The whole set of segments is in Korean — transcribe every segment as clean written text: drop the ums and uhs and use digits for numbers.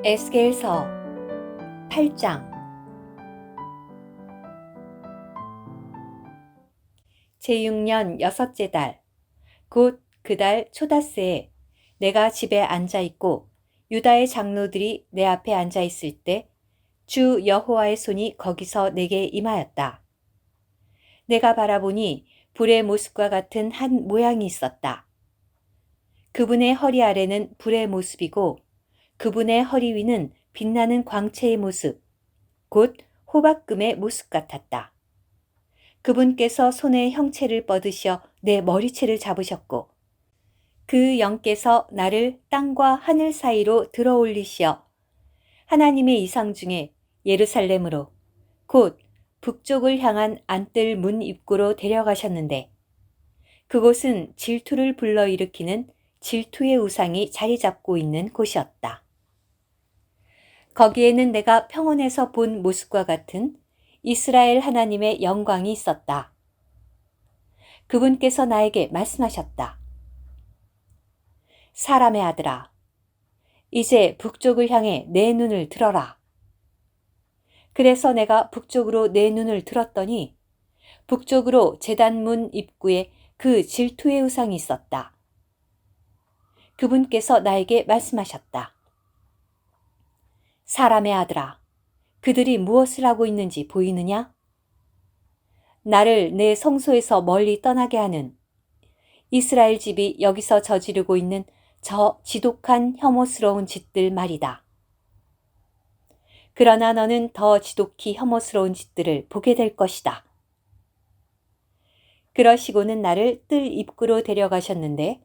에스겔서 8장. 제6년 여섯째 달, 곧 그 달 초다스에 내가 집에 앉아 있고 유다의 장로들이 내 앞에 앉아 있을 때 주 여호와의 손이 거기서 내게 임하였다. 내가 바라보니 불의 모습과 같은 한 모양이 있었다. 그분의 허리 아래는 불의 모습이고 그분의 허리 위는 빛나는 광채의 모습, 곧 호박금의 모습 같았다. 그분께서 손에 형체를 뻗으셔 내 머리채를 잡으셨고 그 영께서 나를 땅과 하늘 사이로 들어 올리시어 하나님의 이상 중에 예루살렘으로 곧 북쪽을 향한 안뜰 문 입구로 데려가셨는데 그곳은 질투를 불러일으키는 질투의 우상이 자리 잡고 있는 곳이었다. 거기에는 내가 평원에서 본 모습과 같은 이스라엘 하나님의 영광이 있었다. 그분께서 나에게 말씀하셨다. 사람의 아들아, 이제 북쪽을 향해 내 눈을 들어라. 그래서 내가 북쪽으로 내 눈을 들었더니 북쪽으로 제단문 입구에 그 질투의 우상이 있었다. 그분께서 나에게 말씀하셨다. 사람의 아들아, 그들이 무엇을 하고 있는지 보이느냐? 나를 내 성소에서 멀리 떠나게 하는 이스라엘 집이 여기서 저지르고 있는 저 지독한 혐오스러운 짓들 말이다. 그러나 너는 더 지독히 혐오스러운 짓들을 보게 될 것이다. 그러시고는 나를 뜰 입구로 데려가셨는데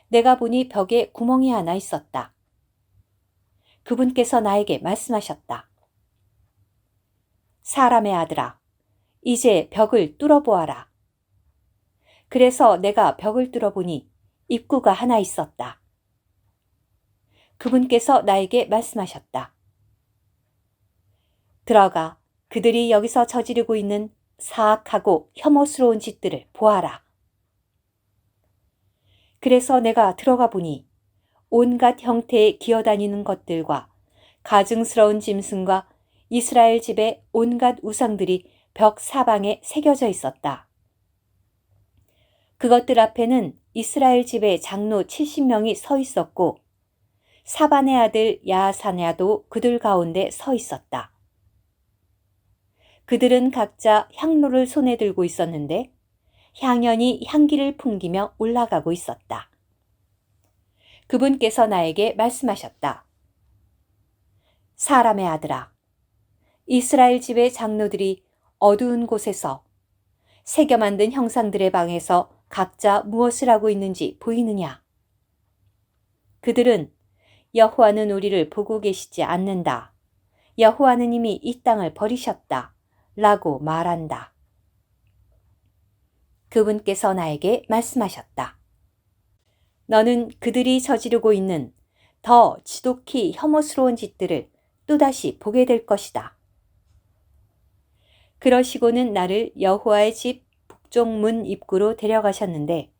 내가 보니 벽에 구멍이 하나 있었다. 그분께서 나에게 말씀하셨다. 사람의 아들아, 이제 벽을 뚫어보아라. 그래서 내가 벽을 뚫어보니 입구가 하나 있었다. 그분께서 나에게 말씀하셨다. 들어가 그들이 여기서 저지르고 있는 사악하고 혐오스러운 짓들을 보아라. 그래서 내가 들어가 보니 온갖 형태의 기어다니는 것들과 가증스러운 짐승과 이스라엘 집의 온갖 우상들이 벽 사방에 새겨져 있었다. 그것들 앞에는 이스라엘 집의 장로 70명이 서 있었고 사반의 아들 야사냐도 그들 가운데 서 있었다. 그들은 각자 향로를 손에 들고 있었는데 향연이 향기를 풍기며 올라가고 있었다. 그분께서 나에게 말씀하셨다. 사람의 아들아, 이스라엘 집의 장로들이 어두운 곳에서 새겨 만든 형상들의 방에서 각자 무엇을 하고 있는지 보이느냐? 그들은 여호와는 우리를 보고 계시지 않는다. 여호와는 이미 이 땅을 버리셨다. 라고 말한다. 그분께서 나에게 말씀하셨다. 너는 그들이 저지르고 있는 더 지독히 혐오스러운 짓들을 또다시 보게 될 것이다. 그러시고는 나를 여호와의 집 북쪽 문 입구로 데려가셨는데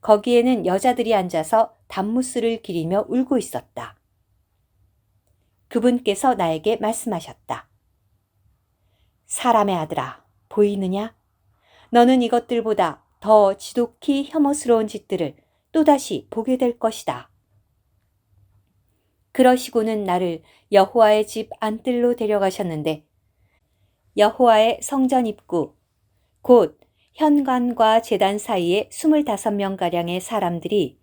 거기에는 여자들이 앉아서 단무스를 기리며 울고 있었다. 그분께서 나에게 말씀하셨다. 사람의 아들아, 보이느냐? 너는 이것들보다 더 지독히 혐오스러운 짓들을 또다시 보게 될 것이다. 그러시고는 나를 여호와의 집 안뜰로 데려가셨는데 여호와의 성전 입구, 곧 현관과 제단 사이에 25명가량의 사람들이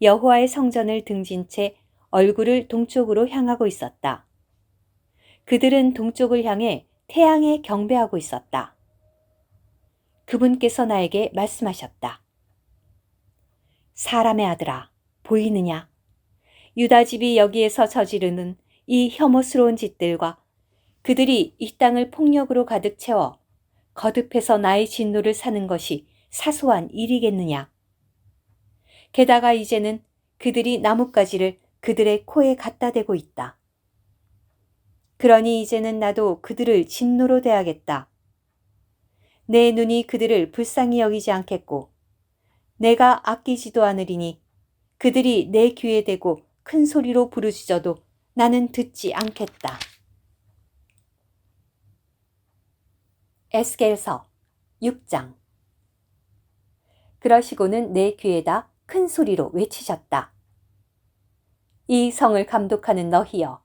여호와의 성전을 등진 채 얼굴을 동쪽으로 향하고 있었다. 그들은 동쪽을 향해 태양에 경배하고 있었다. 그분께서 나에게 말씀하셨다. 사람의 아들아, 보이느냐? 유다 집이 여기에서 저지르는 이 혐오스러운 짓들과 그들이 이 땅을 폭력으로 가득 채워 거듭해서 나의 진노를 사는 것이 사소한 일이겠느냐? 게다가 이제는 그들이 나뭇가지를 그들의 코에 갖다 대고 있다. 그러니 이제는 나도 그들을 진노로 대하겠다. 내 눈이 그들을 불쌍히 여기지 않겠고 내가 아끼지도 않으리니 그들이 내 귀에 대고 큰 소리로 부르짖어도 나는 듣지 않겠다. 에스겔서 6장. 그러시고는 내 귀에다 큰 소리로 외치셨다. 이 성을 감독하는 너희여,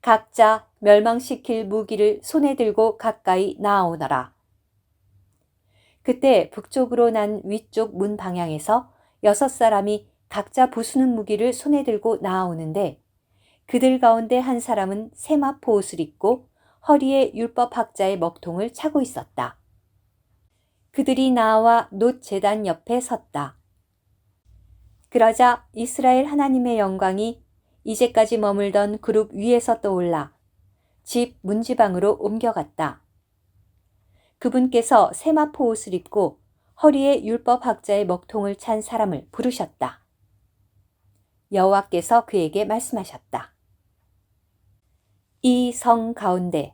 각자 멸망시킬 무기를 손에 들고 가까이 나아오너라. 그때 북쪽으로 난 위쪽 문 방향에서 6사람이 각자 부수는 무기를 손에 들고 나아오는데, 그들 가운데 한 사람은 세마포 옷을 입고 허리에 율법학자의 먹통을 차고 있었다. 그들이 나와 놋 제단 옆에 섰다. 그러자 이스라엘 하나님의 영광이 이제까지 머물던 그룹 위에서 떠올라 집 문지방으로 옮겨갔다. 그분께서 세마포 옷을 입고 허리에 율법학자의 먹통을 찬 사람을 부르셨다. 여호와께서 그에게 말씀하셨다. 이 성 가운데,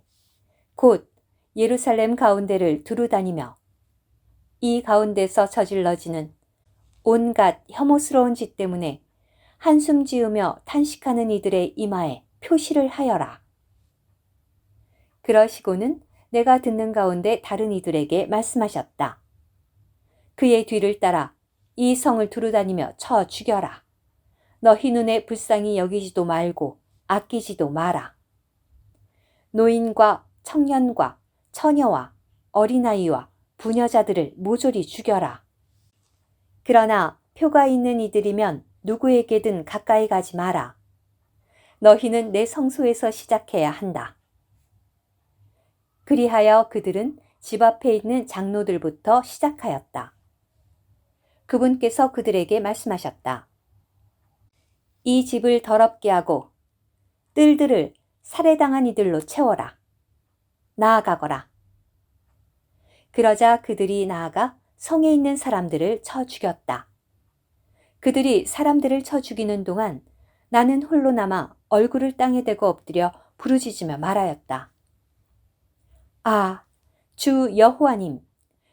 곧 예루살렘 가운데를 두루다니며 이 가운데서 저질러지는 온갖 혐오스러운 짓 때문에 한숨 지으며 탄식하는 이들의 이마에 표시를 하여라. 그러시고는 내가 듣는 가운데 다른 이들에게 말씀하셨다. 그의 뒤를 따라 이 성을 두루다니며 쳐 죽여라. 너희 눈에 불쌍히 여기지도 말고 아끼지도 마라. 노인과 청년과 처녀와 어린아이와 부녀자들을 모조리 죽여라. 그러나 표가 있는 이들이면 누구에게든 가까이 가지 마라. 너희는 내 성소에서 시작해야 한다. 그리하여 그들은 집 앞에 있는 장로들부터 시작하였다. 그분께서 그들에게 말씀하셨다. 이 집을 더럽게 하고 뜰들을 살해당한 이들로 채워라. 나아가거라. 그러자 그들이 나아가 성에 있는 사람들을 쳐 죽였다. 그들이 사람들을 쳐 죽이는 동안 나는 홀로 남아 얼굴을 땅에 대고 엎드려 부르짖으며 말하였다. 아, 주 여호와님,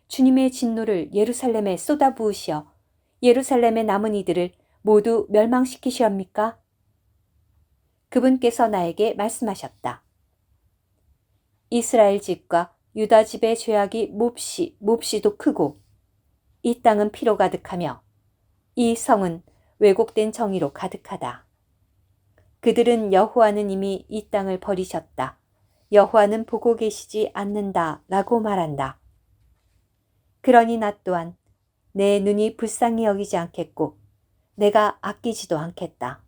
주님의 진노를 예루살렘에 쏟아부으시어 예루살렘에 남은 이들을 모두 멸망시키시옵니까? 그분께서 나에게 말씀하셨다. 이스라엘 집과 유다 집의 죄악이 몹시도 크고 이 땅은 피로 가득하며 이 성은 왜곡된 정의로 가득하다. 그들은 여호와는 이미 이 땅을 버리셨다. 여호와는 보고 계시지 않는다 라고 말한다. 그러니 나 또한 내 눈이 불쌍히 여기지 않겠고 내가 아끼지도 않겠다.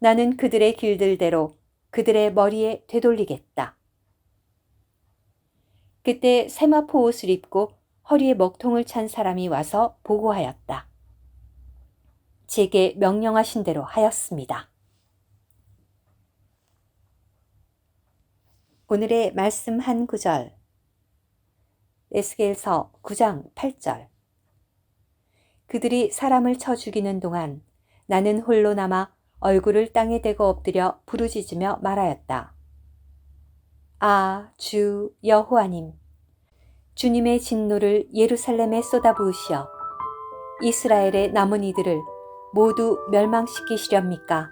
나는 그들의 길들대로 그들의 머리에 되돌리겠다. 그때 세마포 옷을 입고 허리에 먹통을 찬 사람이 와서 보고하였다. 제게 명령하신 대로 하였습니다. 오늘의 말씀 한 구절. 에스겔서 9장 8절. 그들이 사람을 쳐 죽이는 동안 나는 홀로 남아 얼굴을 땅에 대고 엎드려 부르짖으며 말하였다. 아, 주 여호와님, 주님의 진노를 예루살렘에 쏟아부으시어 이스라엘의 남은 이들을 모두 멸망시키시렵니까?